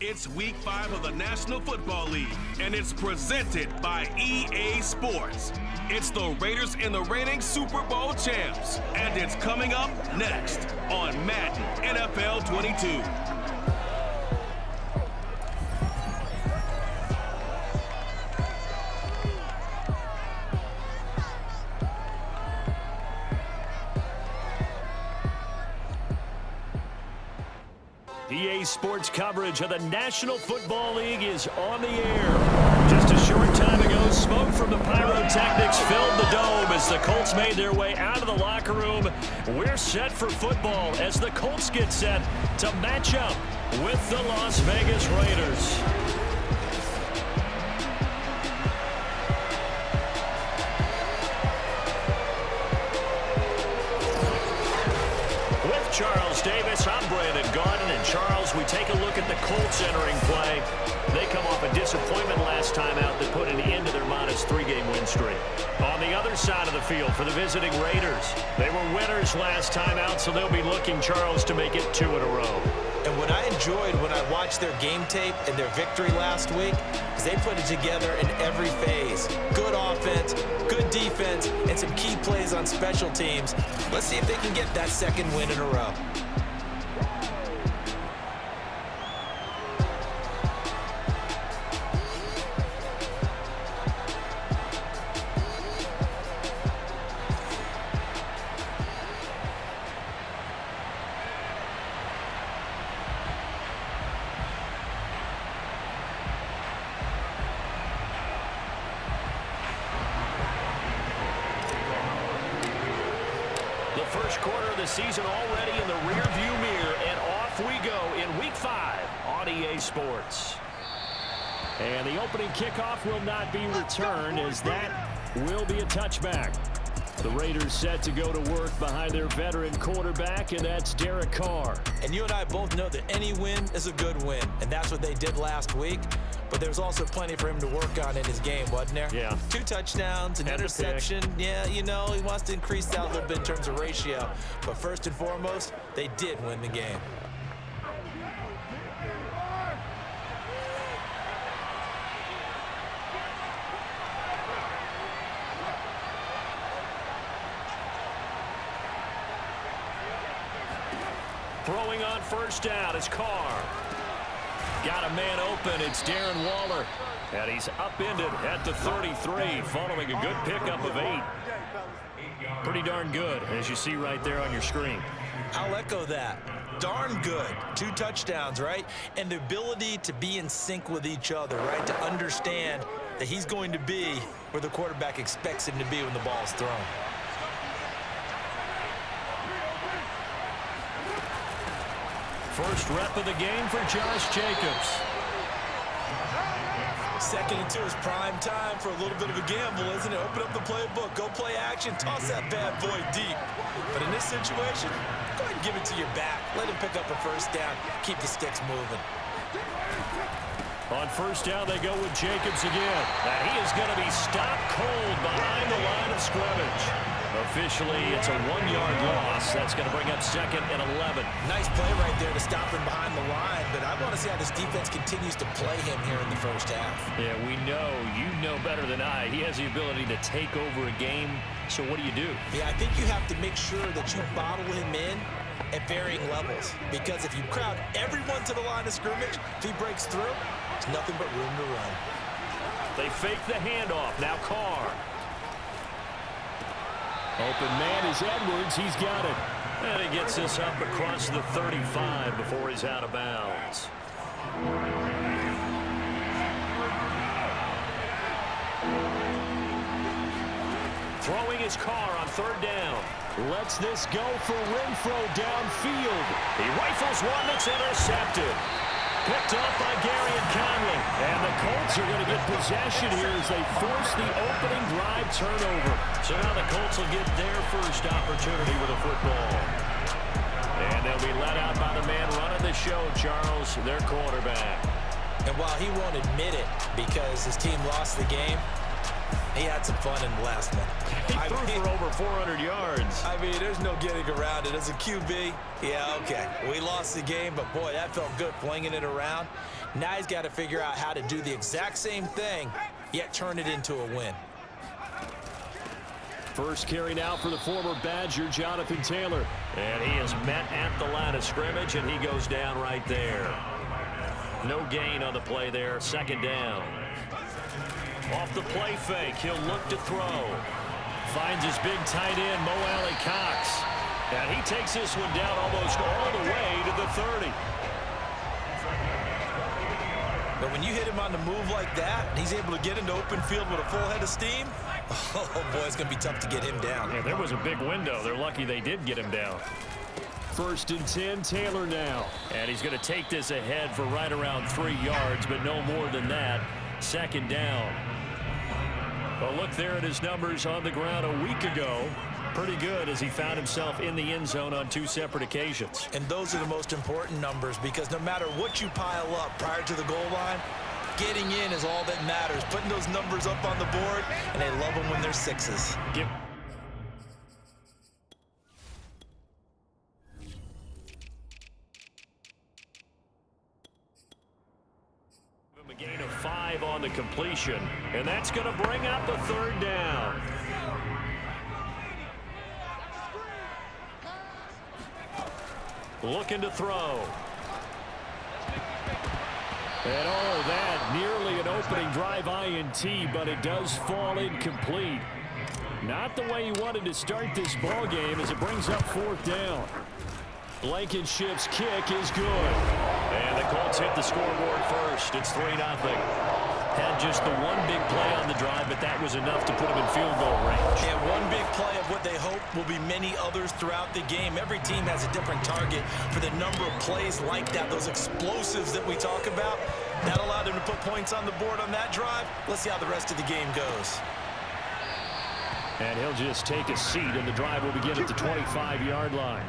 It's Week 5 of the National Football League, and it's presented by EA Sports. It's the Raiders and the reigning Super Bowl champs, and it's coming up next on Madden NFL 22. EA Sports coverage of the National Football League is on the air. Just a short time ago, smoke from the pyrotechnics filled the dome as the Colts made their way out of the locker room. We're set for football as the Colts get set to match up with the Las Vegas Raiders. Charles Davis, I'm Brandon Garden, and Charles, we take a look at the Colts entering play. They come off a disappointment last time out that put an end to their modest 3-game win streak. On the other side of the field for the visiting Raiders, they were winners last time out, so they'll be looking, Charles, to make it 2 in a row. And what I enjoyed when I watched their game tape and their victory last week is they put it together in every phase. Good offense, good defense, and some key plays on special teams. Let's see if they can get that second win in a row. First quarter of the season already in the rearview mirror, and off we go in Week 5 on EA Sports. And the opening kickoff will not be returned, as that will be a touchback. The Raiders set to go to work behind their veteran quarterback, and that's Derek Carr. And you and I both know that any win is a good win, and that's what they did last week. But there's also plenty for him to work on in his game, wasn't there? Yeah. 2 touchdowns, an interception. Yeah, you know, he wants to increase that a little bit in terms of ratio. But first and foremost, they did win the game. Throwing on first down is Carr. Got a man open. It's Darren Waller. And he's upended at the 33 following a good pickup of 8. Pretty darn good, as you see right there on your screen. I'll echo that. Darn good. 2 touchdowns, right? And the ability to be in sync with each other, right? To understand that he's going to be where the quarterback expects him to be when the ball's thrown. First rep of the game for Josh Jacobs. 2nd and 2 is prime time for a little bit of a gamble, isn't it? Open up the playbook, go play action, toss that bad boy deep. But in this situation, go ahead and give it to your back. Let him pick up a first down, keep the sticks moving. On first down, they go with Jacobs again. And he is going to be stopped cold behind the line of scrimmage. Officially, it's a 1-yard loss. That's going to bring up 2nd and 11. Nice play right there to stop him behind the line, but I want to see how this defense continues to play him here in the first half. Yeah, we know. You know better than I. He has the ability to take over a game, so what do you do? Yeah, I think you have to make sure that you bottle him in at varying levels, because if you crowd everyone to the line of scrimmage, if he breaks through, there's nothing but room to run. They fake the handoff. Now Carr. Open man is Edwards. He's got it. And he gets this up across the 35 before he's out of bounds. Throwing his Carr on 3rd down. Lets this go for Renfro downfield. He rifles one that's intercepted. Picked off by Gary and Conley. And the Colts are going to get possession here as they force the opening drive turnover. So now the Colts will get their first opportunity with a football. And they'll be let out by the man running the show, Charles, their quarterback. And while he won't admit it because his team lost the game, He had some fun in the last one. He threw for over 400 yards. I mean, there's no getting around it. As a QB, yeah, okay. We lost the game, but boy, that felt good flinging it around. Now he's got to figure out how to do the exact same thing, yet turn it into a win. First carry now for the former Badger, Jonathan Taylor. And he is met at the line of scrimmage, and he goes down right there. No gain on the play there, second down. Off the play fake, he'll look to throw. Finds his big tight end, Mo Alley Cox. And he takes this one down almost all the way to the 30. But when you hit him on the move like that, and he's able to get into open field with a full head of steam, oh boy, it's going to be tough to get him down. Yeah, there was a big window. They're lucky they did get him down. First and 10, Taylor now. And he's going to take this ahead for right around 3 yards, but no more than that. Second down. Well, look there at his numbers on the ground a week ago. Pretty good as he found himself in the end zone on 2 separate occasions. And those are the most important numbers, because no matter what you pile up prior to the goal line, getting in is all that matters. Putting those numbers up on the board, and they love them when they're 6s. A gain of 5 on the completion, and that's going to bring up the third down. Looking to throw. And oh, that nearly an opening drive INT, but it does fall incomplete. Not the way he wanted to start this ball game as it brings up fourth down. Blankenship's kick is good. And the Colts hit the scoreboard first. It's 3-0. Had just the one big play on the drive, but that was enough to put him in field goal range. And one big play of what they hope will be many others throughout the game. Every team has a different target for the number of plays like that, those explosives that we talk about. That allowed them to put points on the board on that drive. Let's see how the rest of the game goes. And he'll just take a seat, and the drive will begin at the 25-yard line.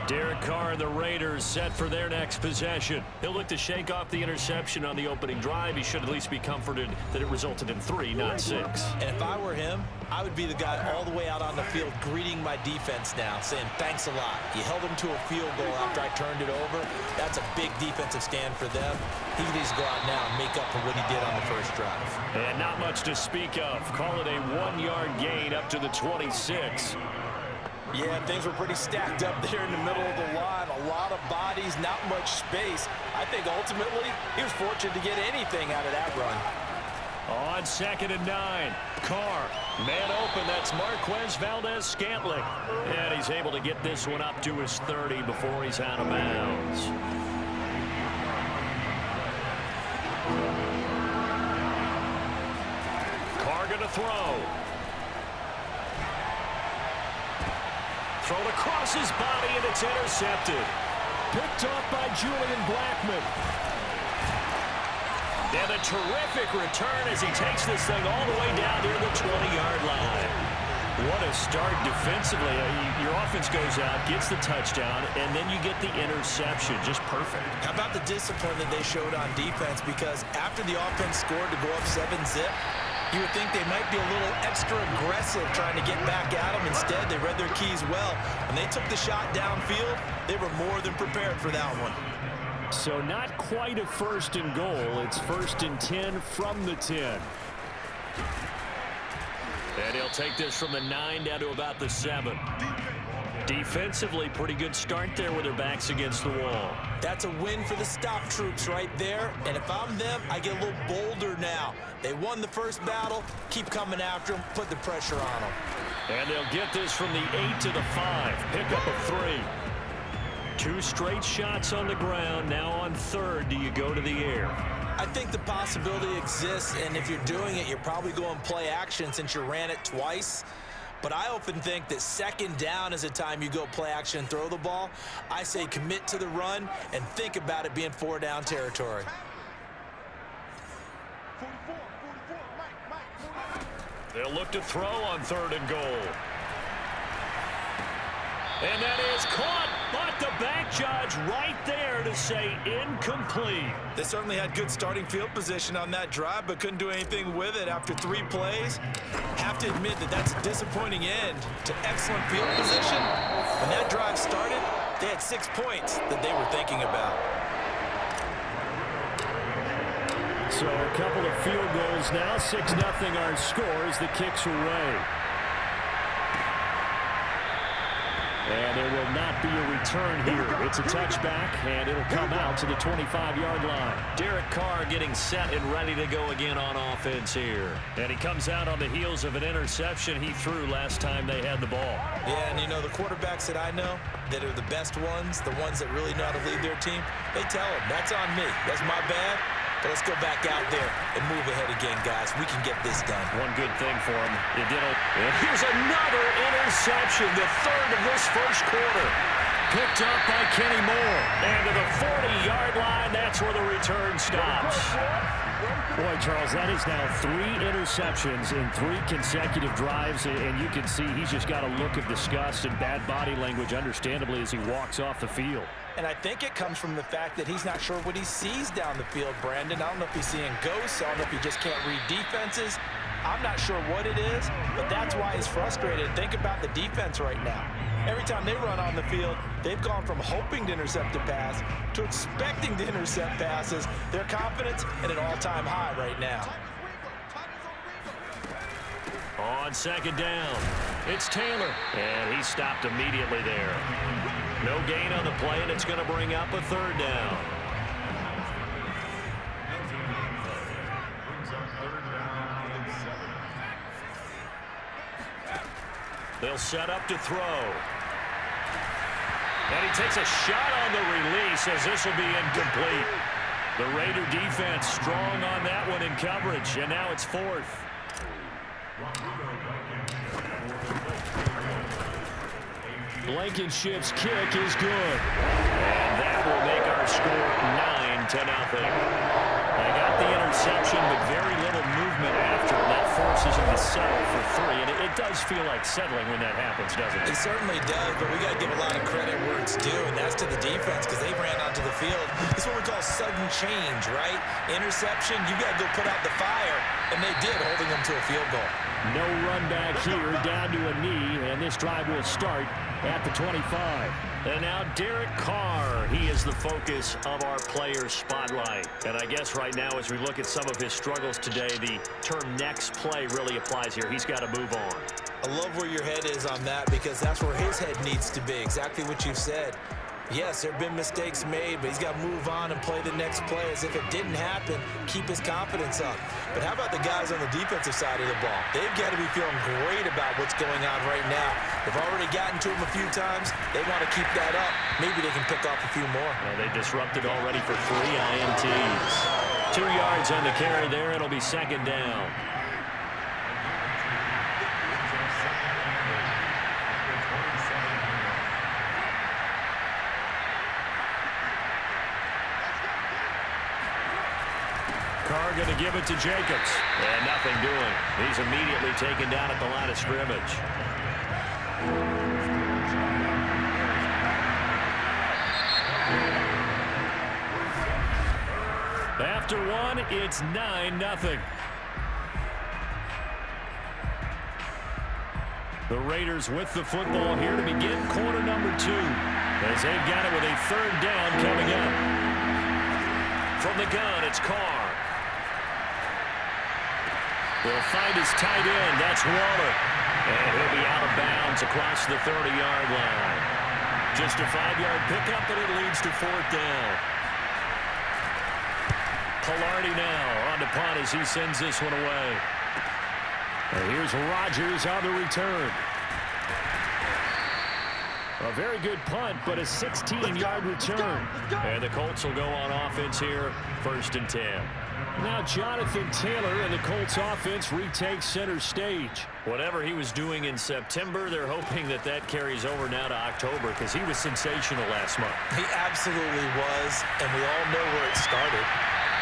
Derek Carr and the Raiders set for their next possession. He'll look to shake off the interception on the opening drive. He should at least be comforted that it resulted in 3, not 6. And if I were him, I would be the guy all the way out on the field greeting my defense now, saying, thanks a lot. You held them to a field goal after I turned it over. That's a big defensive stand for them. He needs to go out now and make up for what he did on the first drive. And not much to speak of. Call it a 1-yard gain up to the 26. Yeah, things were pretty stacked up there in the middle of the line. A lot of bodies, not much space. I think ultimately he was fortunate to get anything out of that run. On 2nd and 9, Carr, man open. That's Marquez Valdez-Scantling. And he's able to get this one up to his 30 before he's out of bounds. Carr going to throw. Thrown across his body, and it's intercepted. Picked off by Julian Blackmon. And a terrific return as he takes this thing all the way down near the 20-yard line. What a start defensively. Your offense goes out, gets the touchdown, and then you get the interception. Just perfect. How about the discipline that they showed on defense? Because after the offense scored to go up 7-zip, you would think they might be a little extra aggressive trying to get back at them. Instead, they read their keys well. When they took the shot downfield, they were more than prepared for that one. So not quite a 1st and goal. It's 1st and 10 from the 10. And he'll take this from the 9 down to about the 7. Defensively, pretty good start there with their backs against the wall. That's a win for the stop troops right there. And if I'm them, I get a little bolder now. They won the first battle. Keep coming after them. Put the pressure on them. And they'll get this from the 8 to the 5. Pickup of 3. 2 straight shots on the ground. Now on 3rd, do you go to the air? I think the possibility exists, and if you're doing it, you're probably going play action since you ran it twice. But I often think that 2nd down is a time you go play action and throw the ball. I say commit to the run and think about it being 4-down territory. They'll look to throw on 3rd and goal. And that is caught. But the bank judge right there to say incomplete. They certainly had good starting field position on that drive, but couldn't do anything with it after 3 plays. Have to admit that that's a disappointing end to excellent field position. When that drive started, they had 6 points that they were thinking about. So a couple of field goals now. 6-0 our score as the kicks are away. And there will not be a return here. It's a touchback, and it'll come out to the 25-yard line. Derek Carr getting set and ready to go again on offense here. And he comes out on the heels of an interception he threw last time they had the ball. Yeah, and you know, the quarterbacks that I know that are the best ones, the ones that really know how to lead their team, they tell them, that's on me. That's my bad. But let's go back out there and move ahead again, guys. We can get this done. One good thing for him. It did. And here's another interception, the third of this first quarter. Picked up by Kenny Moore. And to the 40-yard line, that's where the return stops. Boy, Charles, that is now 3 interceptions in 3 consecutive drives, and you can see he's just got a look of disgust and bad body language, understandably, as he walks off the field. And I think it comes from the fact that he's not sure what he sees down the field, Brandon. I don't know if he's seeing ghosts. I don't know if he just can't read defenses. I'm not sure what it is, but that's why he's frustrated. Think about the defense right now. Every time they run on the field, they've gone from hoping to intercept a pass to expecting to intercept passes. Their confidence at an all-time high right now. On second down, it's Taylor, and he stopped immediately there. No gain on the play, and it's going to bring up a 3rd down. They'll set up to throw. And he takes a shot on the release as this will be incomplete. The Raider defense strong on that one in coverage, and now it's 4th. Blankenship's kick is good. And that will make our score 9-0. They got the interception, but very little movement after, and that forces them to settle for 3. And it does feel like settling when that happens, doesn't it? It certainly does, but we got to give a lot of credit where it's due, and that's to the defense because they ran onto the field. It's what we call sudden change, right? Interception, you got to go put out the fire, and they did, holding them to a field goal. No run back here, down to a knee, and this drive will start at the 25. And now Derek Carr, he is the focus of our player spotlight. And I guess right now as we look at some of his struggles today, the term next play really applies here. He's got to move on. I love where your head is on that because that's where his head needs to be, exactly what you said. Yes, there have been mistakes made, but he's got to move on and play the next play as if it didn't happen, keep his confidence up. But how about the guys on the defensive side of the ball? They've got to be feeling great about what's going on right now. They've already gotten to him a few times. They want to keep that up. Maybe they can pick off a few more. Well, they disrupted already for 3 INTs. 2 yards on the carry there. It'll be 2nd down. Carr going to give it to Jacobs. And nothing doing. He's immediately taken down at the line of scrimmage. After 1, it's 9-0. The Raiders with the football here to begin quarter number 2. As they've got it with a 3rd down coming up. From the gun, it's Carr. They'll find his tight end. That's Waller. And he'll be out of bounds across the 30-yard line. Just a 5-yard pickup, but it leads to 4th down. Pilardi now on the punt as he sends this one away. And here's Rodgers on the return. A very good punt, but a 16-yard return. And the Colts will go on offense here, 1st and 10. Now Jonathan Taylor and the Colts offense retakes center stage. Whatever he was doing in September, they're hoping that that carries over now to October because he was sensational last month. He absolutely was, and we all know where it started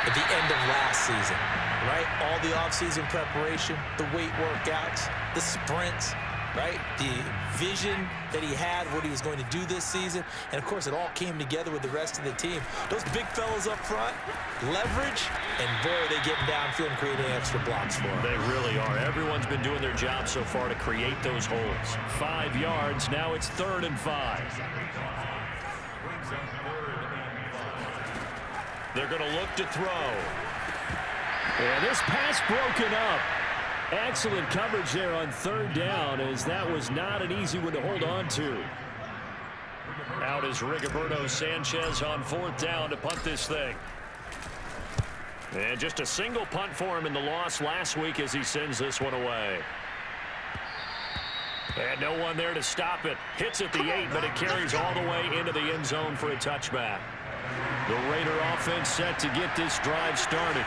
at the end of last season, right? All the offseason preparation, the weight workouts, the sprints. right? The vision that he had, what he was going to do this season, and of course it all came together with the rest of the team. Those big fellas up front, leverage, and boy, are they getting downfield and creating extra blocks for them. They really are. Everyone's been doing their job so far to create those holes. 5 yards, now it's 3rd and 5. They're going to look to throw. And this pass broken up. Excellent coverage there on 3rd down, as that was not an easy one to hold on to. Out is Rigoberto Sanchez on 4th down to punt this thing. And just a single punt for him in the loss last week as he sends this one away. And no one there to stop it. Hits at the 8, but it carries all the way into the end zone for a touchback. The Raider offense set to get this drive started.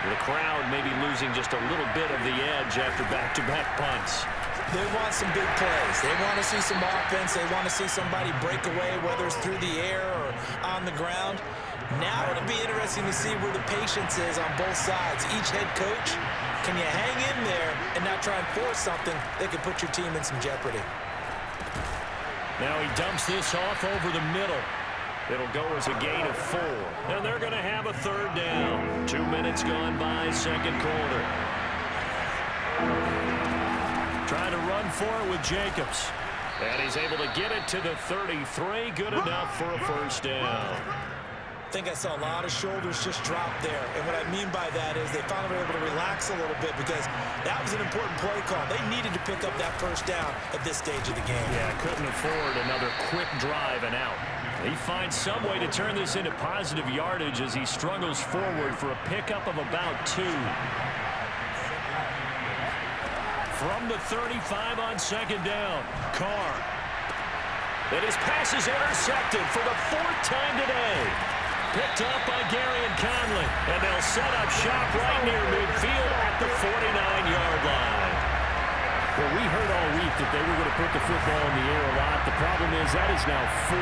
The crowd maybe losing just a little bit of the edge after back-to-back punts. They want some big plays. They want to see some offense. They want to see somebody break away, whether it's through the air or on the ground. Now it'll be interesting to see where the patience is on both sides. Each head coach, can you hang in there and not try and force something that could put your team in some jeopardy? Now he dumps this off over the middle. It'll go as a gain of 4. And they're going to have a 3rd down. 2 minutes gone by, 2nd quarter. Trying to run for it with Jacobs. And he's able to get it to the 33. Good enough for a 1st down. I think I saw a lot of shoulders just drop there. And what I mean by that is they finally were able to relax a little bit because that was an important play call. They needed to pick up that 1st down at this stage of the game. Yeah, couldn't afford another quick drive and out. He finds some way to turn this into positive yardage as he struggles forward for a pickup of about 2. From the 35 on 2nd down, Carr. And his pass is intercepted for the 4th time today. Picked up by Gary and Conley. And they'll set up shop right near midfield at the 49-yard line. Well, we heard all week that they were going to put the football in the air a lot. The problem is that is now 4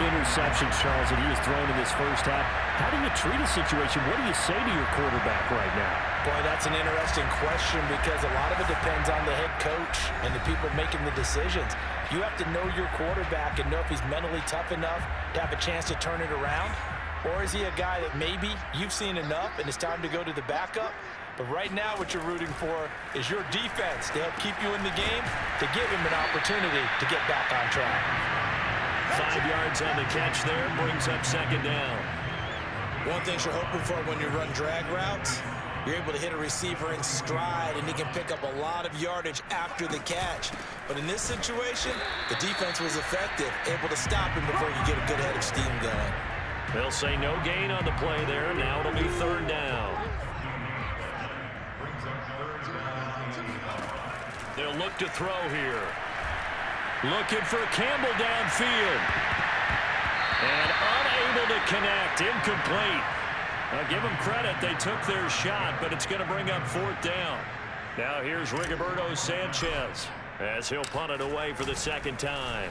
interceptions, Charles, that he has thrown in this first half. How do you treat a situation? What do you say to your quarterback right now? Boy, that's an interesting question because a lot of it depends on the head coach and the people making the decisions. You have to know your quarterback and know if he's mentally tough enough to have a chance to turn it around. Or is he a guy that maybe you've seen enough and it's time to go to the backup? But right now what you're rooting for is your defense to help keep you in the game, to give him an opportunity to get back on track. 5 yards on the catch there, brings up 2nd down. One thing you're hoping for when you run drag routes, you're able to hit a receiver in stride and he can pick up a lot of yardage after the catch. But in this situation, the defense was effective, able to stop him before you get a good head of steam going. They'll say no gain on the play there. Now it'll be 3rd down. They'll look to throw here. Looking for Campbell downfield. And unable to connect. Incomplete. Now give them credit. They took their shot, but it's going to bring up 4th down. Now here's Rigoberto Sanchez as he'll punt it away for the 2nd time.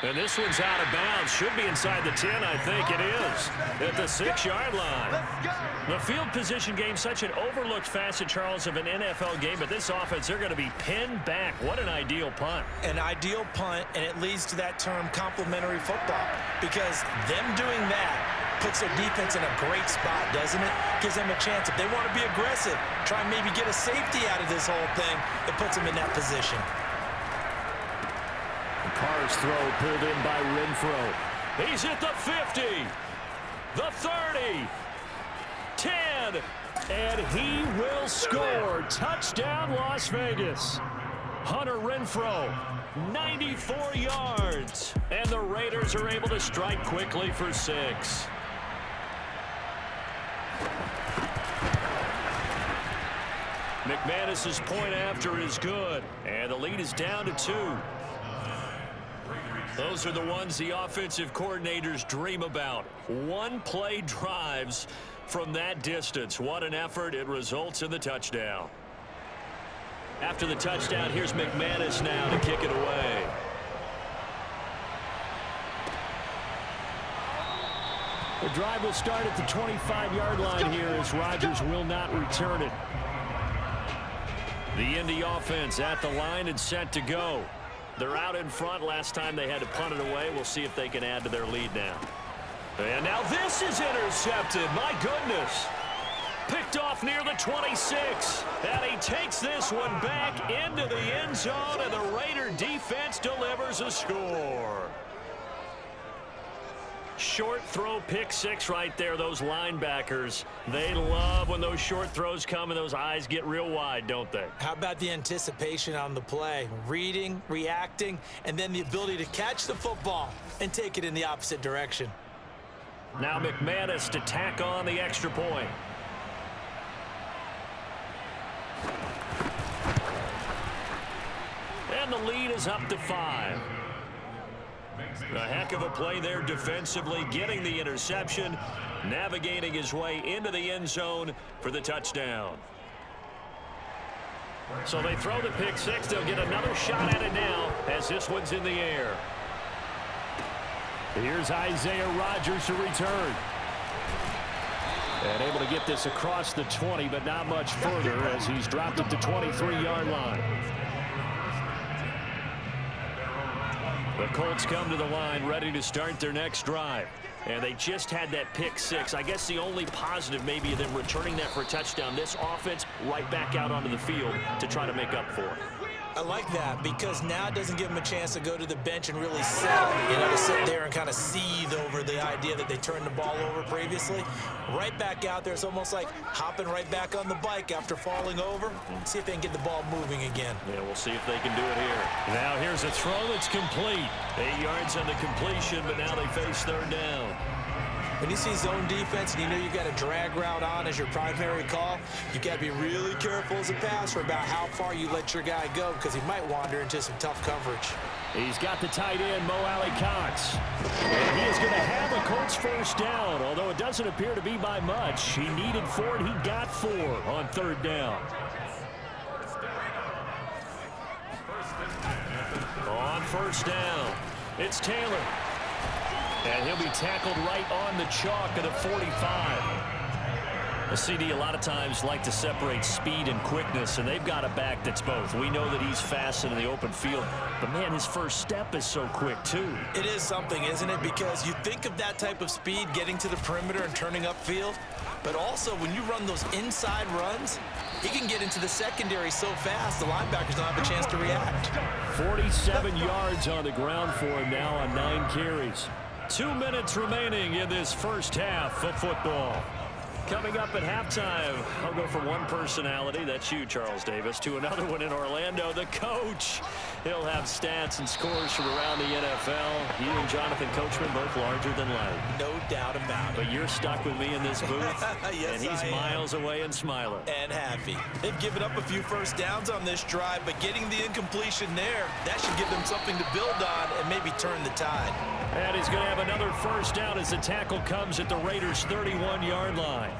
And this one's out of bounds. Should be inside the 10, I think it is. At the 6-yard line. The field position game, such an overlooked facet, Charles, of an NFL game. But this offense, they're going to be pinned back. What an ideal punt. An ideal punt, and it leads to that term complementary football. Because them doing that puts their defense in a great spot, doesn't it? Gives them a chance. If they want to be aggressive, try and maybe get a safety out of this whole thing, it puts them in that position. Carr's throw pulled in by Renfro. He's at the 50, the 30, 10, and he will score. Touchdown, Las Vegas. Hunter Renfro, 94 yards, and the Raiders are able to strike quickly for 6. McManus's point after is good, and the lead is down to 2. Those are the ones the offensive coordinators dream about. One-play drives from that distance. What an effort. It results in the touchdown. After the touchdown, here's McManus now to kick it away. The drive will start at the 25-yard line here as Rodgers will not return it. The Indy offense at the line and set to go. They're out in front. Last time they had to punt it away. We'll see if they can add to their lead now. And now this is intercepted. My goodness. Picked off near the 26. And he takes this one back into the end zone, and the Raider defense delivers a score. Short throw pick six right there. Those linebackers, they love when those short throws come and those eyes get real wide, don't they? How about the anticipation on the play? Reading, reacting, and then the ability to catch the football and take it in the opposite direction. Now McManus to tack on the extra point. And the lead is up to 5. A heck of a play there defensively, getting the interception, navigating his way into the end zone for the touchdown. So they throw the pick six. They'll get another shot at it now as this one's in the air. Here's Isaiah Rodgers to return. And able to get this across the 20, but not much further as he's dropped it to 23-yard line. The Colts come to the line ready to start their next drive. And they just had that pick six. I guess the only positive maybe of them returning that for a touchdown. This offense right back out onto the field to try to make up for it. I like that because now it doesn't give them a chance to go to the bench and really settle. You know, to sit there and kind of seethe over the idea that they turned the ball over previously. Right back out there, it's almost like hopping right back on the bike after falling over. See if they can get the ball moving again. Yeah, we'll see if they can do it here. Now here's a throw that's complete. 8 yards on the completion, but now they face third down. When you see zone defense and you know you got a drag route on as your primary call, you got to be really careful as a passer about how far you let your guy go because he might wander into some tough coverage. He's got the tight end, Mo Alley-Cox. And he is going to have a Colts first down, although it doesn't appear to be by much. He needed 4, and he got 4 on third down. On first down, it's Taylor. And he'll be tackled right on the chalk at a 45. A CD a lot of times like to separate speed and quickness, and they've got a back that's both. We know that he's fast in the open field, but man, his first step is so quick too. It is something, isn't it? Because you think of that type of speed getting to the perimeter and turning upfield, but also when you run those inside runs, he can get into the secondary so fast the linebackers don't have a chance to react. 47 yards on the ground for him now on 9 carries. 2 minutes remaining in this first half of football. Coming up at halftime, I'll go from one personality, that's you, Charles Davis, to another one in Orlando, the coach. He'll have stats and scores from around the NFL. You and Jonathan Coachman both larger than life. No doubt about it. But you're stuck with me in this booth, yes, and he's miles away and smiling. And happy. They've given up a few first downs on this drive, but getting the incompletion there, that should give them something to build on and maybe turn the tide. And he's going to have another first down as the tackle comes at the Raiders' 31-yard line.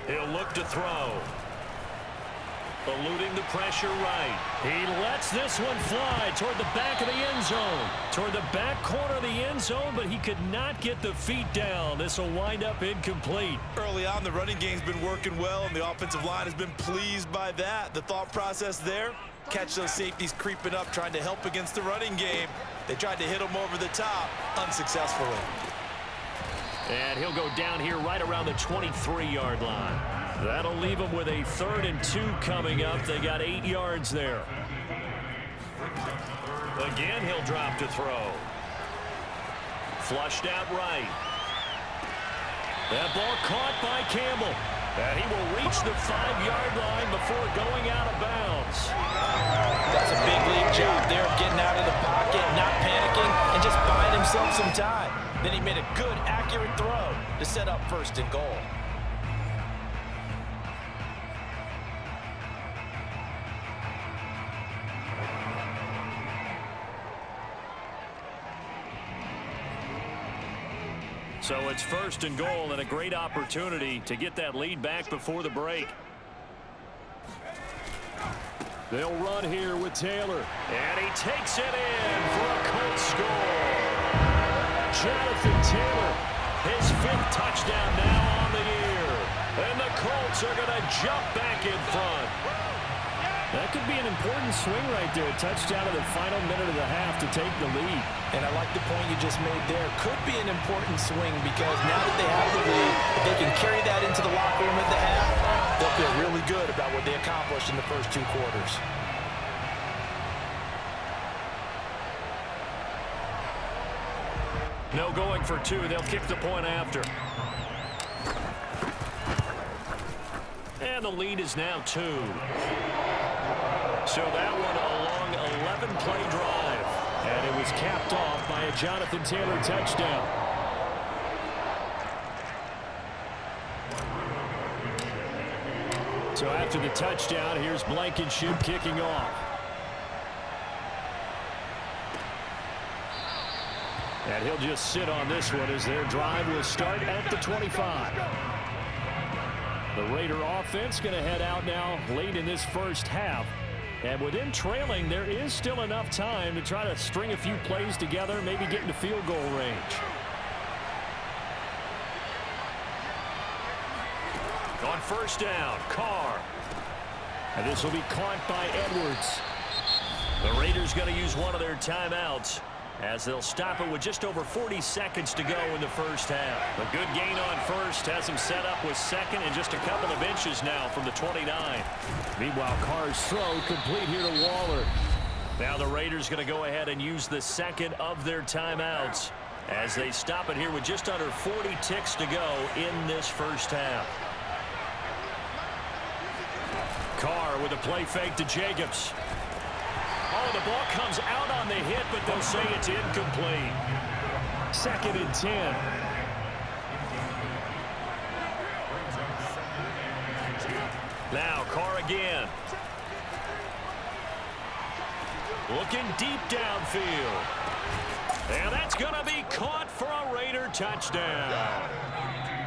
He'll look to throw. Eluding the pressure right. He lets this one fly toward the back of the end zone. Toward the back corner of the end zone, but he could not get the feet down. This will wind up incomplete. Early on, the running game's been working well, and the offensive line has been pleased by that. The thought process there, catch those safeties creeping up, trying to help against the running game. They tried to hit him over the top, unsuccessfully. And he'll go down here right around the 23-yard line. That'll leave him with a 3rd and 2 coming up. They got 8 yards there. Again, he'll drop to throw. Flushed out right. That ball caught by Campbell. And he will reach the 5-yard line before going out of bounds. That's a big league job there of getting out of the pocket, not panicking, and just buying himself some time. Then he made a good, accurate throw to set up 1st and goal. So it's 1st and goal and a great opportunity to get that lead back before the break. They'll run here with Taylor. And he takes it in for a Colts score. Jonathan Taylor, his 5th touchdown now on the year. And the Colts are going to jump back in front. That could be an important swing right there. Touchdown in the final minute of the half to take the lead. And I like the point you just made there. Could be an important swing because now that they have the lead, if they can carry that into the locker room at the half, they'll feel really good about what they accomplished in the first 2 quarters. No going for 2. They'll kick the point after. And the lead is now 2. So that one a long 11-play drive. And it was capped off by a Jonathan Taylor touchdown. So after the touchdown, here's Blankenship kicking off. And he'll just sit on this one as their drive will start at the 25. The Raider offense going to head out now late in this first half. And with them trailing, there is still enough time to try to string a few plays together, maybe get into field goal range. On first down, Carr. And this will be caught by Edwards. The Raiders going to use one of their timeouts, as they'll stop it with just over 40 seconds to go in the first half. A good gain on first has them set up with second and just a couple of inches now from the 29. Meanwhile, Carr's throw complete here to Waller. Now the Raiders going to go ahead and use the second of their timeouts as they stop it here with just under 40 ticks to go in this first half. Carr with a play fake to Jacobs. Oh, the ball comes out on the hit, but they'll say it's incomplete. 2nd and 10. Now Carr again. Looking deep downfield. And that's going to be caught for a Raider touchdown.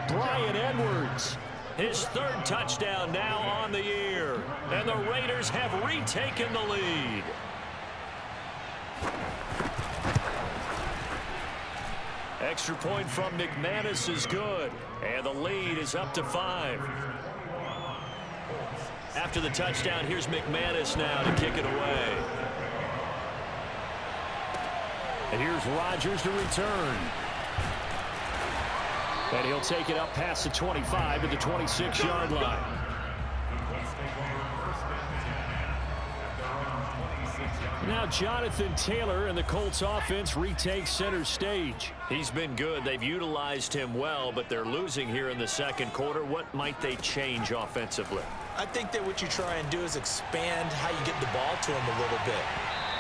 Bryan Edwards. His 3rd touchdown now on the year. And the Raiders have retaken the lead. Extra point from McManus is good. And the lead is up to 5. After the touchdown, here's McManus now to kick it away. And here's Rodgers to return. And he'll take it up past the 25 to the 26-yard line. Now Jonathan Taylor and the Colts offense retakes center stage. He's been good. They've utilized him well, but they're losing here in the second quarter. What might they change offensively? I think that what you try and do is expand how you get the ball to him a little bit.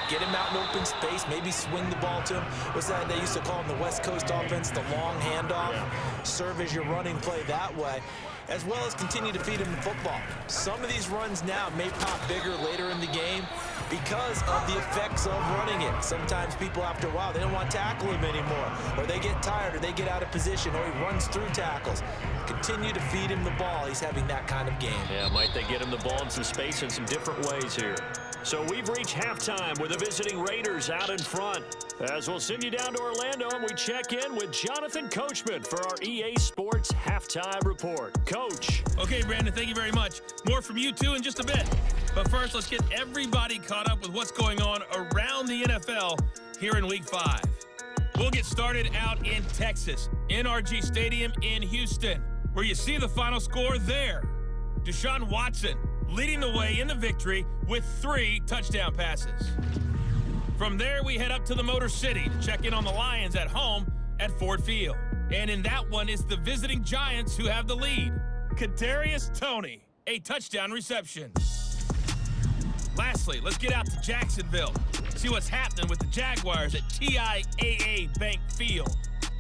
Get him out in open space, maybe swing the ball to him. What's that they used to call in the West Coast offense, the long handoff? Yeah. Serve as your running play that way, as well as continue to feed him the football. Some of these runs now may pop bigger later in the game because of the effects of running it. Sometimes people, after a while, they don't want to tackle him anymore, or they get tired, or they get out of position, or he runs through tackles. Continue to feed him the ball. He's having that kind of game. Yeah, might they get him the ball in some space in some different ways here. So we've reached halftime with the visiting Raiders out in front. As we'll send you down to Orlando and we check in with Jonathan Coachman for our EA Sports Halftime Report. Coach. Okay, Brandon, thank you very much. More from you two in just a bit. But first, let's get everybody caught up with what's going on around the NFL here in Week 5. We'll get started out in Texas, NRG Stadium in Houston, where you see the final score there. Deshaun Watson leading the way in the victory with 3 touchdown passes. From there, we head up to the Motor City to check in on the Lions at home at Ford Field. And in that one, it's the visiting Giants who have the lead. Kadarius Toney, a touchdown reception. Lastly, let's get out to Jacksonville, see what's happening with the Jaguars at TIAA Bank Field.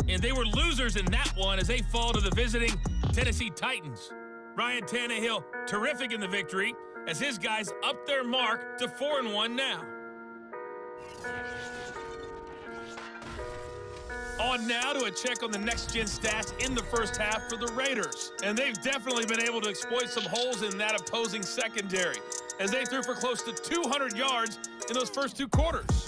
And they were losers in that one as they fall to the visiting Tennessee Titans. Ryan Tannehill, terrific in the victory, as his guys up their mark to 4-1 now. On now to a check on the next-gen stats in the first half for the Raiders. And they've definitely been able to exploit some holes in that opposing secondary, as they threw for close to 200 yards in those first 2 quarters.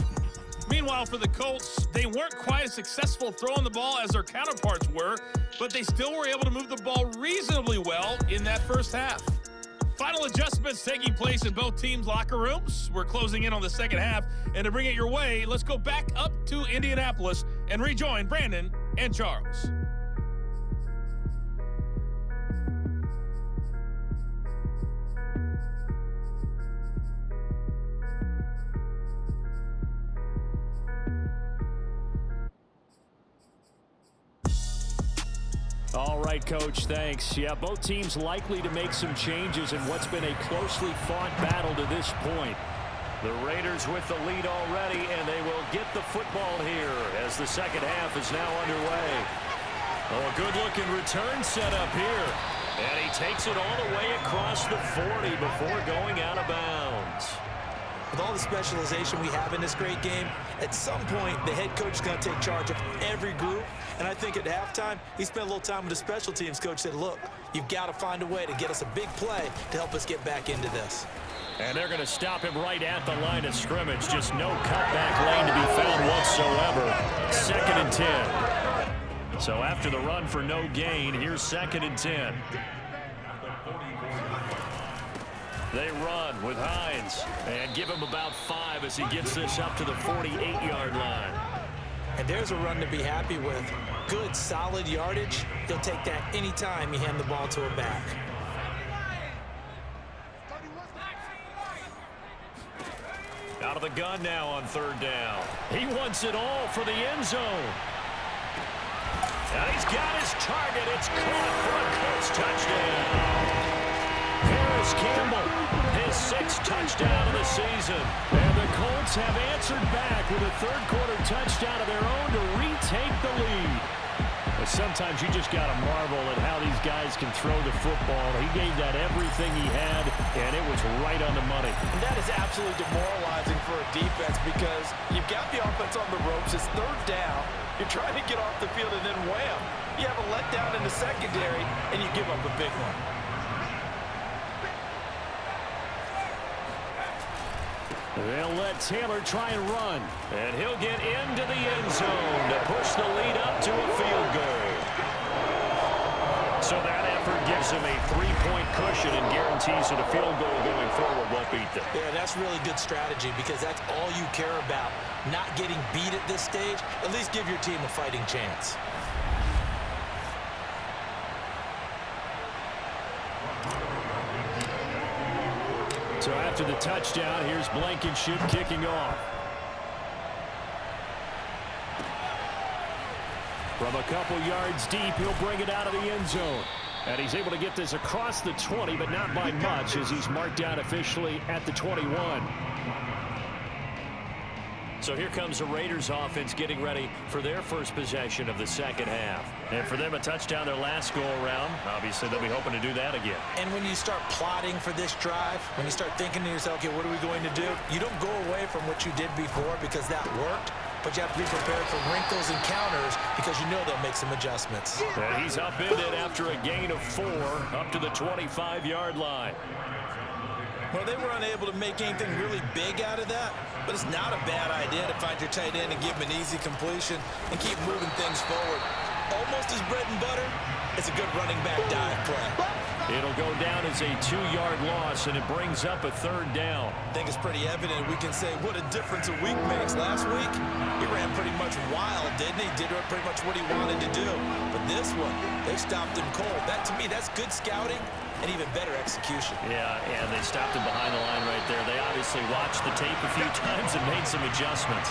Meanwhile, for the Colts, they weren't quite as successful throwing the ball as their counterparts were, but they still were able to move the ball reasonably well in that first half. Final adjustments taking place in both teams' locker rooms. We're closing in on the second half. And to bring it your way, let's go back up to Indianapolis and rejoin Brandon and Charles. All right, Coach, thanks. Yeah, both teams likely to make some changes in what's been a closely fought battle to this point. The Raiders with the lead already, and they will get the football here as the second half is now underway. Oh, a good-looking return set up here. And he takes it all the way across the 40 before going out of bounds. With all the specialization we have in this great game, at some point, the head coach is going to take charge of every group. And I think at halftime, he spent a little time with the special teams coach, said, look, you've got to find a way to get us a big play to help us get back into this. And they're going to stop him right at the line of scrimmage. Just no cutback lane to be found whatsoever. Second and 10. So after the run for no gain, here's second and 10. They run with Hines and give him about 5 as he gets this up to the 48-yard line. And there's a run to be happy with. Good, solid yardage. He'll take that anytime you hand the ball to a back. Out of the gun now on third down. He wants it all for the end zone. And he's got his target. It's caught for a Colts touchdown. Harris Campbell, his 6th touchdown of the season. And the Colts have answered back with a third-quarter touchdown of their own to retake the lead. But sometimes you just got to marvel at how these guys can throw the football. He gave that everything he had, and it was right on the money. And that is absolutely demoralizing for a defense because you've got the offense on the ropes. It's third down. You're trying to get off the field, and then wham, you have a letdown in the secondary, and you give up a big one. They'll let Taylor try and run. And he'll get into the end zone to push the lead up to a field goal. So that effort gives him a 3-point cushion and guarantees that a field goal going forward won't beat them. Yeah, that's really good strategy because that's all you care about. Not getting beat at this stage, at least give your team a fighting chance. So after the touchdown, here's Blankenship kicking off. From a couple yards deep, he'll bring it out of the end zone. And he's able to get this across the 20, but not by much as he's marked down officially at the 21. So here comes the Raiders offense getting ready for their first possession of the second half. And for them, a touchdown their last go-around. Obviously, they'll be hoping to do that again. And when you start plotting for this drive, when you start thinking to yourself, okay, what are we going to do? You don't go away from what you did before because that worked, but you have to be prepared for wrinkles and counters because you know they'll make some adjustments. And he's upended after a gain of 4 up to the 25-yard line. Well, they were unable to make anything really big out of that, but it's not a bad idea to find your tight end and give him an easy completion and keep moving things forward. Almost his bread and butter. It's a good running back dive play. It'll go down as a 2-yard loss, and it brings up a third down. I think it's pretty evident we can say what a difference a week makes. Last week, he ran pretty much wild, didn't he? Did pretty much what he wanted to do. But this one, they stopped him cold. That, to me, that's good scouting and even better execution. Yeah, and they stopped him behind the line right there. They obviously watched the tape a few times and made some adjustments.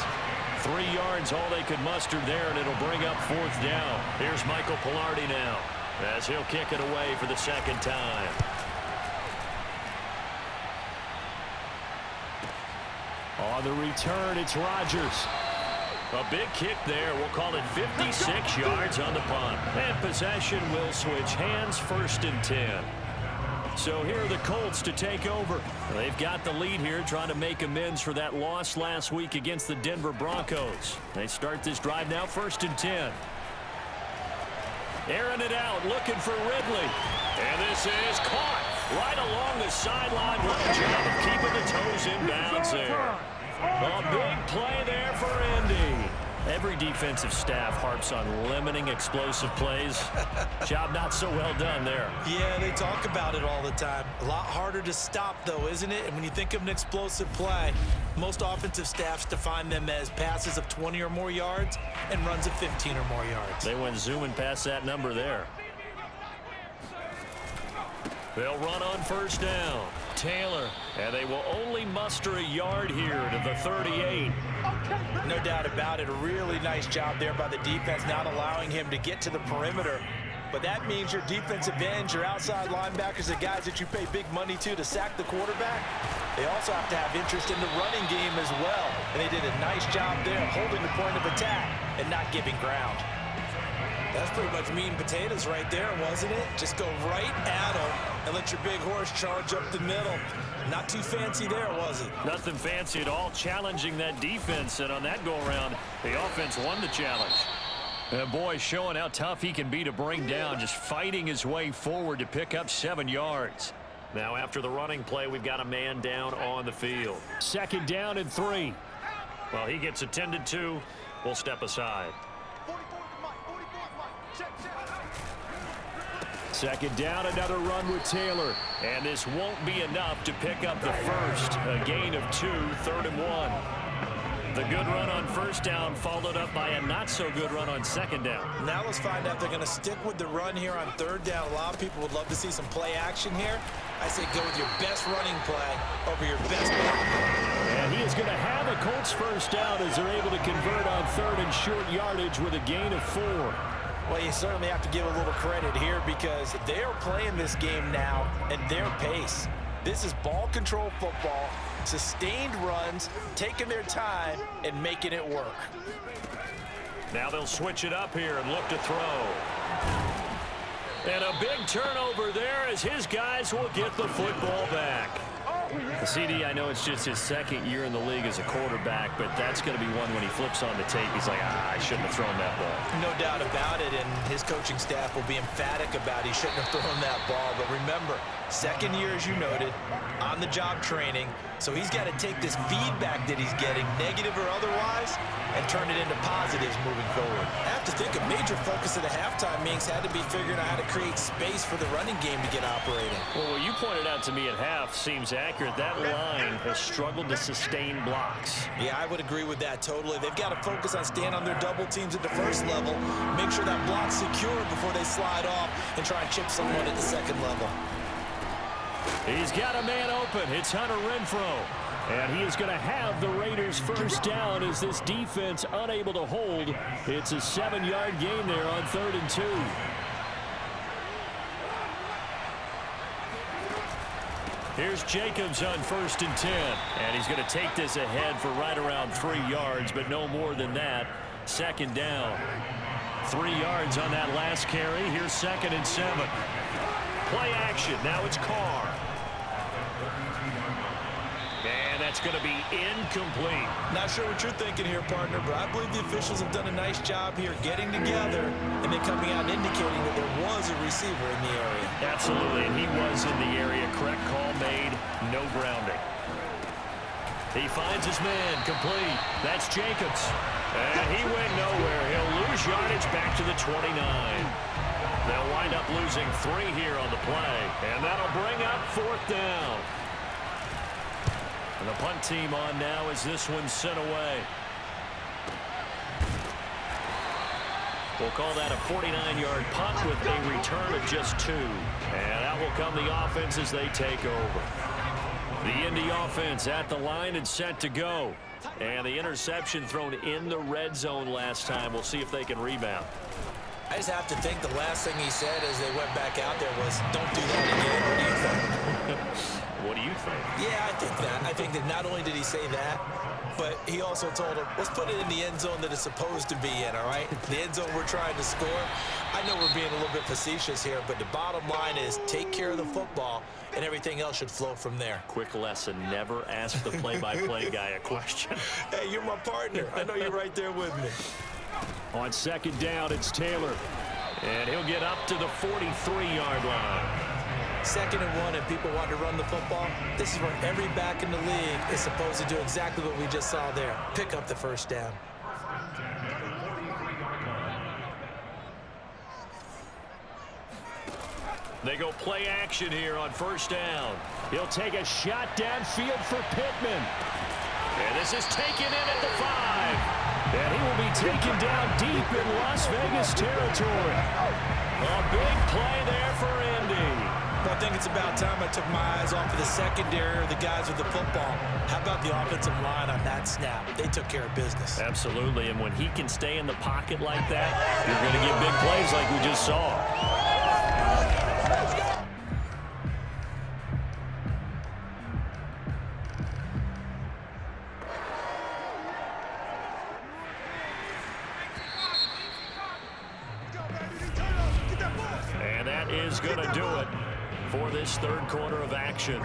3 yards, all they could muster there, and it'll bring up fourth down. Here's Michael Pilardi now as he'll kick it away for the second time. On the return, it's Rodgers. A big kick there. We'll call it 56 yards on the punt. And possession will switch hands, first and 10. So here are the Colts to take over. They've got the lead here, trying to make amends for that loss last week against the Denver Broncos. They start this drive now, first and 10. Airing it out, looking for Ridley. And this is caught right along the sideline. What a job of keeping the toes in bounds there. A big play there for Indy. Every defensive staff harps on limiting explosive plays. Job not so well done there. Yeah, they talk about it all the time. A lot harder to stop, though, isn't it? And when you think of an explosive play, most offensive staffs define them as passes of 20 or more yards and runs of 15 or more yards. They went zooming past that number there. They'll run on first down. Taylor, and they will only muster a yard here to the 38. No doubt about it. A really nice job there by the defense, not allowing him to get to the perimeter. But that means your defensive ends, your outside linebackers, the guys that you pay big money to sack the quarterback, they also have to have interest in the running game as well. And they did a nice job there holding the point of attack and not giving ground. That's pretty much meat and potatoes right there, wasn't it? Just go right at them and let your big horse charge up the middle. Not too fancy there, was it? Nothing fancy at all, challenging that defense. And on that go-around, the offense won the challenge. And boy, showing how tough he can be to bring down, just fighting his way forward to pick up 7 yards. Now, after the running play, we've got a man down on the field. 2nd down and 3. Well, he gets attended to. We'll step aside. 2nd down, another run with Taylor. And this won't be enough to pick up the first. A gain of 2, 3rd and 1. The good run on first down followed up by a not-so-good run on 2nd down. Now let's find out if they're going to stick with the run here on 3rd down. A lot of people would love to see some play action here. I say go with your best running play over your best running play. And he is going to have a Colts first down as they're able to convert on 3rd and short yardage with a gain of 4. Well, you certainly have to give a little credit here because they are playing this game now at their pace. This is ball control football, sustained runs, taking their time and making it work. Now they'll switch it up here and look to throw. And a big turnover there as his guys will get the football back. CD, I know it's just his 2nd year in the league as a quarterback, but that's going to be one when he flips on the tape. He's like, I shouldn't have thrown that ball. No doubt about it, and his coaching staff will be emphatic about he shouldn't have thrown that ball. But remember, 2nd year, as you noted, on-the-job training, so he's got to take this feedback that he's getting, negative or otherwise, and turn it into positives moving forward. I have to think a major focus of the halftime meetings had to be figuring out how to create space for the running game to get operating. Well, what you pointed out to me at half seems accurate. That line has struggled to sustain blocks. Yeah, I would agree with that totally. They've got to focus on staying on their double teams at the first level, make sure that block's secure before they slide off and try and chip someone at the 2nd level. He's got a man open. It's Hunter Renfrow. And he is going to have the Raiders first down as this defense unable to hold. It's a 7-yard gain there on 3rd and 2. Here's Jacobs on 1st and 10. And he's going to take this ahead for right around 3 yards, but no more than that. 2nd down. 3 yards on that last carry. Here's 2nd and 7. Play action. Now it's Carr. And that's going to be incomplete. Not sure what you're thinking here, partner, but I believe the officials have done a nice job here getting together and then coming out and indicating that there was a receiver in the area. Absolutely, and he was in the area. Correct call made. No grounding. He finds his man. Complete. That's Jacobs. And he went nowhere. He'll lose yardage back to the 29. They'll wind up losing 3 here on the play. And that'll bring up 4th down. And the punt team on now as this one's sent away. We'll call that a 49-yard punt with a return of just 2. And out will come the offense as they take over. The Indy offense at the line and set to go. And the interception thrown in the red zone last time. We'll see if they can rebound. I just have to think the last thing he said as they went back out there was, don't do that again. What do you think? What do you think? Yeah, I think that. I think that not only did he say that, but he also told him, let's put it in the end zone that it's supposed to be in, all right? The end zone we're trying to score. I know we're being a little bit facetious here, but the bottom line is take care of the football, and everything else should flow from there. Quick lesson, never ask the play-by-play guy a question. Hey, you're my partner. I know you're right there with me. On 2nd down, it's Taylor. And he'll get up to the 43-yard line. 2nd and 1, and people want to run the football. This is where every back in the league is supposed to do exactly what we just saw there. Pick up the first down. They go play action here on first down. He'll take a shot downfield for Pittman. And this is taken in at the 5. And he will be taken down deep in Las Vegas territory. A big play there for Indy. I think it's about time I took my eyes off of the secondary or the guys with the football. How about the offensive line on that snap? They took care of business. Absolutely, and when he can stay in the pocket like that, you're going to get big plays like we just saw. And that is going to do it for this third quarter of action.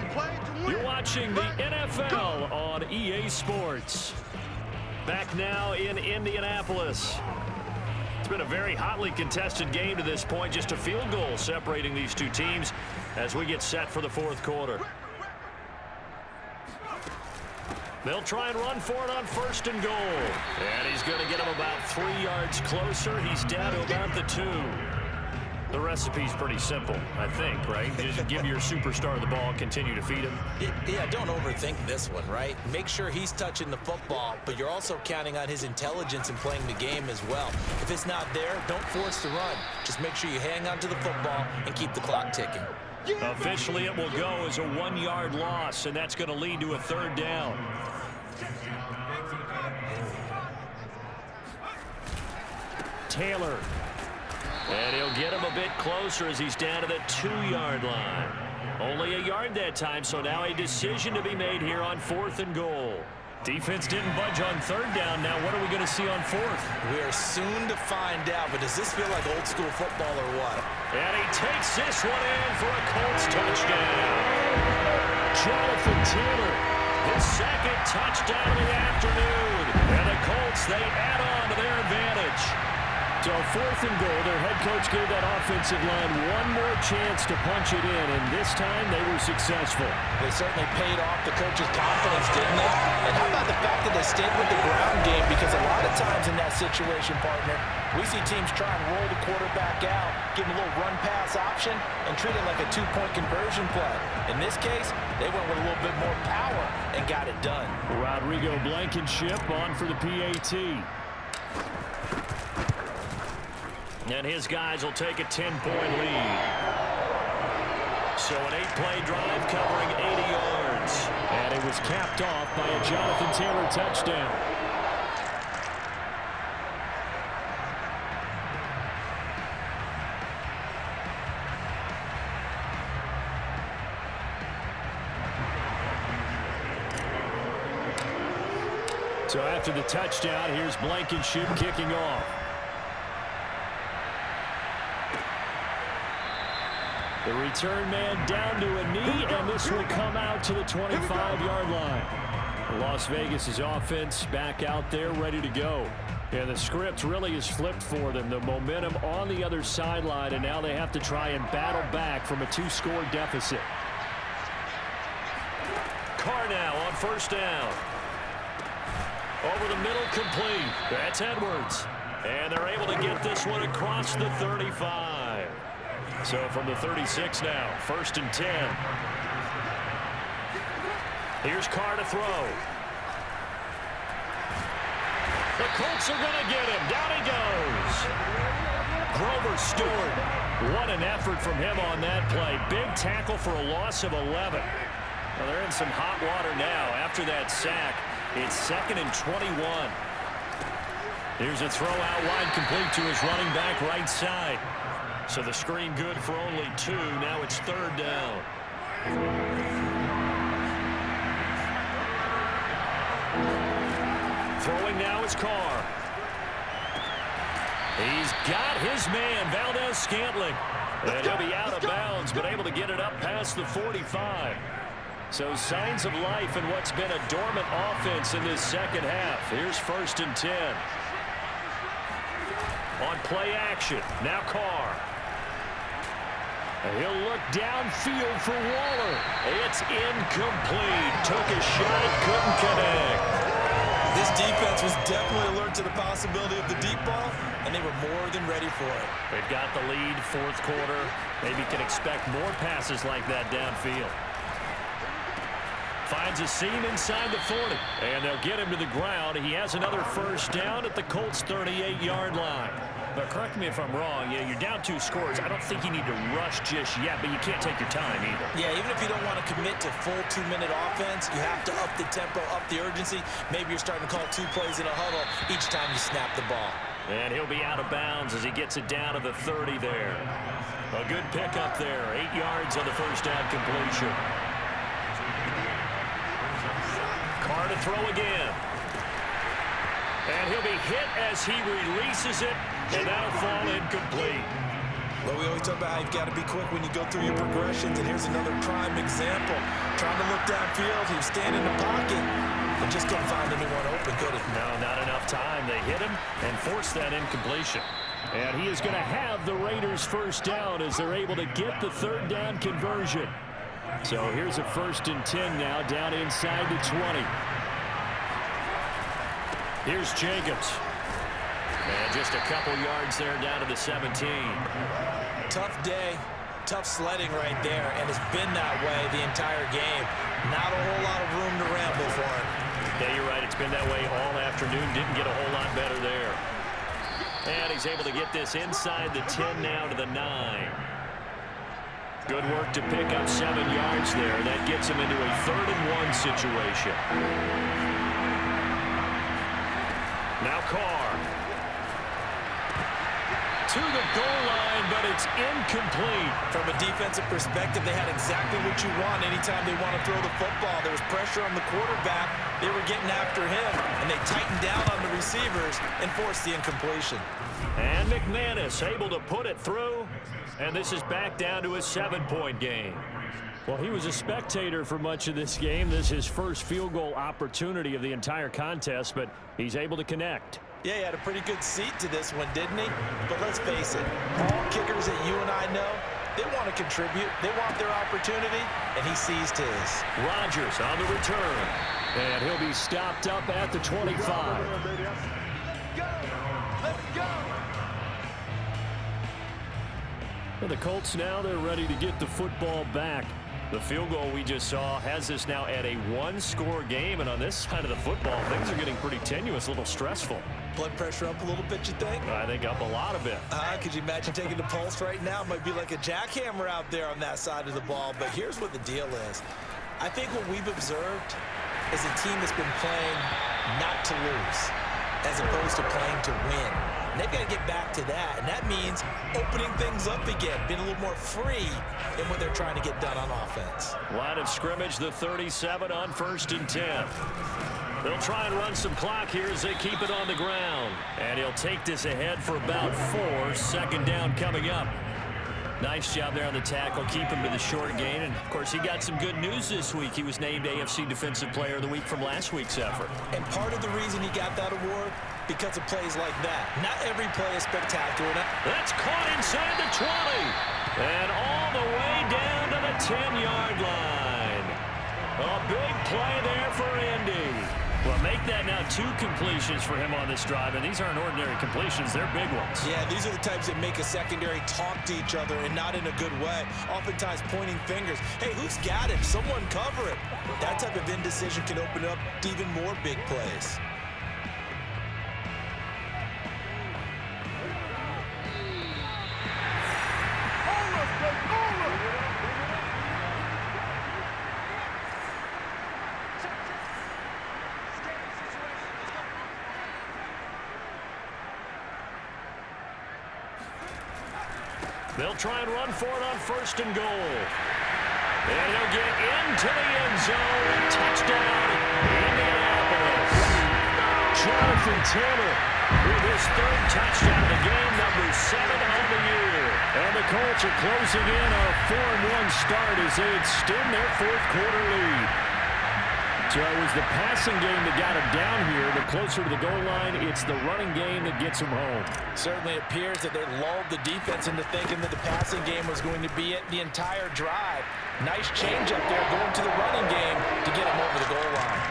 You're watching the NFL on EA Sports. Back now in Indianapolis. It's been a very hotly contested game to this point. Just a field goal separating these two teams as we get set for the fourth quarter. They'll try and run for it on first and goal. And he's going to get him about 3 yards closer. He's down to about the 2. The recipe's pretty simple, I think, right? Just give your superstar the ball, continue to feed him. Yeah, don't overthink this one, right? Make sure he's touching the football, but you're also counting on his intelligence in playing the game as well. If it's not there, don't force the run. Just make sure you hang on to the football and keep the clock ticking. Officially, it will go as a 1-yard loss, and that's going to lead to a third down. Taylor. And he'll get him a bit closer as he's down to the 2-yard line. Only a yard that time, so now a decision to be made here on fourth and goal. Defense didn't budge on third down. Now what are we going to see on fourth? We are soon to find out, but does this feel like old school football or what? And he takes this one in for a Colts touchdown. Jonathan Taylor, his second touchdown of the afternoon. And the Colts, they add on to their advantage. So fourth and goal, their head coach gave that offensive line one more chance to punch it in, and this time they were successful. They certainly paid off the coach's confidence, didn't they? And how about the fact that they stayed with the ground game? Because a lot of times in that situation, partner, we see teams try and roll the quarterback out, give him a little run-pass option, and treat it like a 2-point conversion play. In this case, they went with a little bit more power and got it done. Rodrigo Blankenship on for the PAT. And his guys will take a 10-point lead. So an 8-play drive covering 80 yards. And it was capped off by a Jonathan Taylor touchdown. So after the touchdown, here's Blankenship kicking off. The return man down to a knee, and this will come out to the 25-yard line. Las Vegas' offense back out there ready to go. And the script really is flipped for them. The momentum on the other sideline, and now they have to try and battle back from a 2-score deficit. Carr now on first down. Over the middle, complete. That's Edwards. And they're able to get this one across the 35. So from the 36 now, first and 10. Here's Carr to throw. The Colts are going to get him. Down he goes. Grover Stewart. What an effort from him on that play. Big tackle for a loss of 11. Well, they're in some hot water now after that sack. It's 2nd and 21. Here's a throw out wide, complete to his running back right side. So the screen good for only 2. Now it's third down. Throwing now is Carr. He's got his man, Valdez-Scantling. And he'll be out of bounds, but able to get it up past the 45. So signs of life in what's been a dormant offense in this second half. Here's first and 10. On play action, now Carr. And he'll look downfield for Waller. It's incomplete. Took a shot, couldn't connect. This defense was definitely alert to the possibility of the deep ball, and they were more than ready for it. They've got the lead, fourth quarter. Maybe can expect more passes like that downfield. Finds a seam inside the 40. And they'll get him to the ground. He has another first down at the Colts' 38-yard line. But correct me if I'm wrong. Yeah, you're down 2 scores. I don't think you need to rush just yet, but you can't take your time either. Yeah, even if you don't want to commit to full 2-minute offense, you have to up the tempo, up the urgency. Maybe you're starting to call 2 plays in a huddle each time you snap the ball. And he'll be out of bounds as he gets it down to the 30 there. A good pickup there. 8 yards on the first down completion. Carr to throw again. And he'll be hit as he releases it, and that'll fall incomplete. Well, we always talk about how you've got to be quick when you go through your progressions, and here's another prime example. Trying to look downfield, he was standing in the pocket, and just couldn't find anyone open, could he? No, not enough time. They hit him and forced that incompletion. And he is going to have the Raiders first down as they're able to get the third down conversion. So here's a 1st and 10 now, down inside the 20. Here's Jacobs. And just a couple yards there down to the 17. Tough day, tough sledding right there, and it's been that way the entire game. Not a whole lot of room to ramble for him. Yeah, you're right. It's been that way all afternoon. Didn't get a whole lot better there. And he's able to get this inside the 10 now to the 9. Good work to pick up 7 yards there. That gets him into a 3rd and 1 situation. Now Carr. To the goal line, but it's incomplete. From a defensive perspective, they had exactly what you want anytime they want to throw the football. There was pressure on the quarterback. They were getting after him, and they tightened down on the receivers and forced the incompletion. And McManus able to put it through, and this is back down to a 7-point game. Well, he was a spectator for much of this game. This is his first field goal opportunity of the entire contest, but he's able to connect. Yeah, he had a pretty good seat to this one, didn't he? But let's face it, all kickers that you and I know, they want to contribute. They want their opportunity, and he seized his. Rodgers on the return, and he'll be stopped up at the 25. Well, the Colts now, they're ready to get the football back. The field goal we just saw has us now at a 1-score game, and on this side of the football, things are getting pretty tenuous, a little stressful. Blood pressure up a little bit, you think? I think up a lot of it. Could you imagine taking the pulse right now? It might be like a jackhammer out there on that side of the ball, but here's what the deal is. I think what we've observed is a team that's been playing not to lose as opposed to playing to win. And they've got to get back to that, and that means opening things up again, being a little more free in what they're trying to get done on offense. Line of scrimmage, the 37 on 1st and 10. They'll try and run some clock here as they keep it on the ground. And he'll take this ahead for about 4. 2nd down coming up. Nice job there on the tackle. Keep him to the short gain. And, of course, he got some good news this week. He was named AFC Defensive Player of the Week from last week's effort. And part of the reason he got that award, because of plays like that. Not every play is spectacular. That's caught inside the 20. And all the way down to the 10-yard line. A big play there for Indy. Well, make that now 2 completions for him on this drive, and these aren't ordinary completions. They're big ones. Yeah, these are the types that make a secondary talk to each other and not in a good way. Oftentimes pointing fingers. Hey, who's got him? Someone cover it. That type of indecision can open up to even more big plays. They'll try and run for it on 1st and goal. And he'll get into the end zone. Touchdown, Indianapolis. Jonathan Taylor with his 3rd touchdown of the game, number 7 on the year. And the Colts are closing in on a 4-1 start as they extend their 4th quarter lead. So it was the passing game that got him down here, but closer to the goal line, it's the running game that gets him home. Certainly appears that they lulled the defense into thinking that the passing game was going to be it the entire drive. Nice change up there going to the running game to get him over the goal line.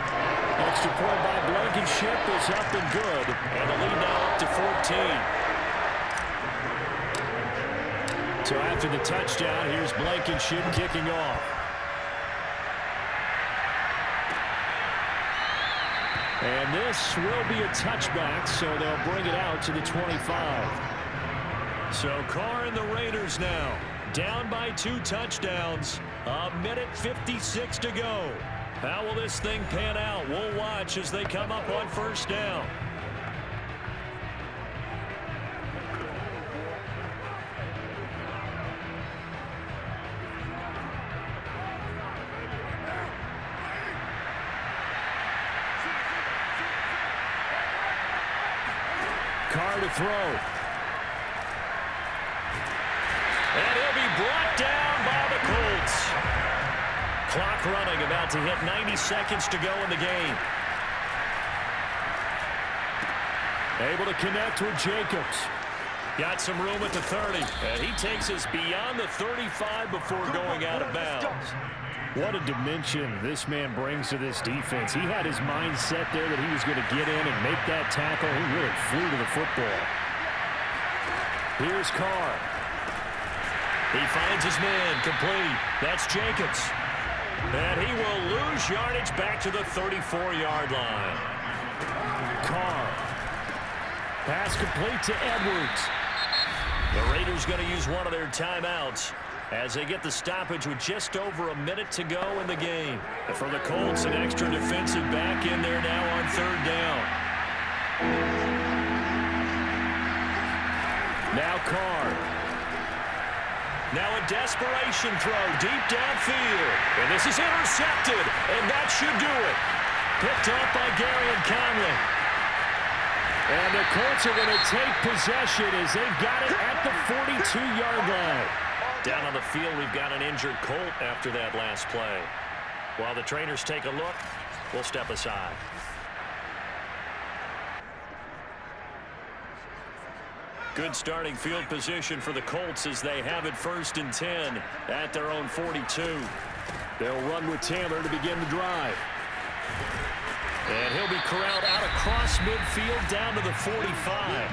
Well, extra point by Blankenship is up and good. And the lead now up to 14. So after the touchdown, here's Blankenship kicking off. And this will be a touchback, so they'll bring it out to the 25. So Carr and the Raiders now down by 2 touchdowns. A minute 56 to go. How will this thing pan out? We'll watch as they come up on first down. Carr to throw. And he'll be brought down by the Colts. Clock running, about to hit 90 seconds to go in the game. Able to connect with Jacobs. Got some room at the 30. And he takes us beyond the 35 before going out of bounds. What a dimension this man brings to this defense. He had his mind set there that he was going to get in and make that tackle. He really flew to the football. Here's Carr. He finds his man complete. That's Jacobs. And he will lose yardage back to the 34-yard line. Carr. Pass complete to Edwards. The Raiders going to use one of their timeouts as they get the stoppage with just over a minute to go in the game. And for the Colts, an extra defensive back in there now on third down. Now Carr. Now a desperation throw deep downfield. And this is intercepted, and that should do it. Picked up by Gary Conley. And the Colts are going to take possession as they've got it at the 42-yard line. Down on the field, we've got an injured Colt after that last play. While the trainers take a look, we'll step aside. Good starting field position for the Colts as they have it 1st and 10 at their own 42. They'll run with Taylor to begin the drive. And he'll be corralled out across midfield down to the 45.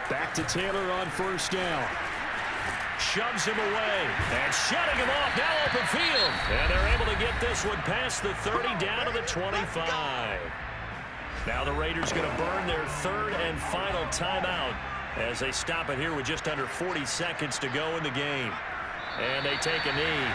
Back to Taylor on first down. Shoves him away. And shutting him off. Now open field. And they're able to get this one past the 30 down to the 25. Now the Raiders going to burn their 3rd and final timeout as they stop it here with just under 40 seconds to go in the game. And they take a knee.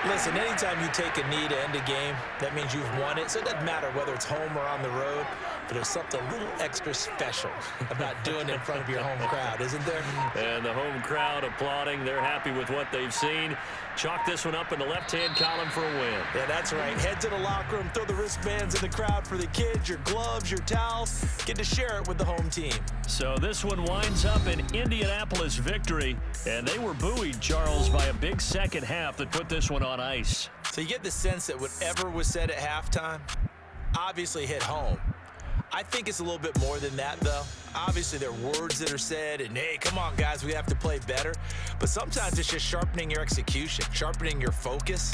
Listen, anytime you take a knee to end a game, that means you've won it. So it doesn't matter whether it's home or on the road, but there's something a little extra special about doing it in front of your home crowd, isn't there? And the home crowd applauding. They're happy with what they've seen. Chalk this one up in the left-hand column for a win. Yeah, that's right. Head to the locker room, throw the wristbands in the crowd for the kids, your gloves, your towels. Get to share it with the home team. So this one winds up an Indianapolis victory, and they were buoyed, Charles, by a big second half that put this one on ice. So you get the sense that whatever was said at halftime obviously hit home. I think it's a little bit more than that, though. Obviously, there are words that are said, and hey, come on, guys, we have to play better. But sometimes it's just sharpening your execution, sharpening your focus,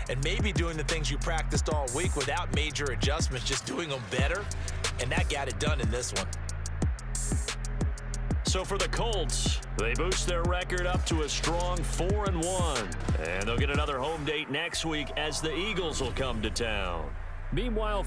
and maybe doing the things you practiced all week without major adjustments, just doing them better. And that got it done in this one. So for the Colts, they boost their record up to a strong 4-1. And they'll get another home date next week as the Eagles will come to town. Meanwhile,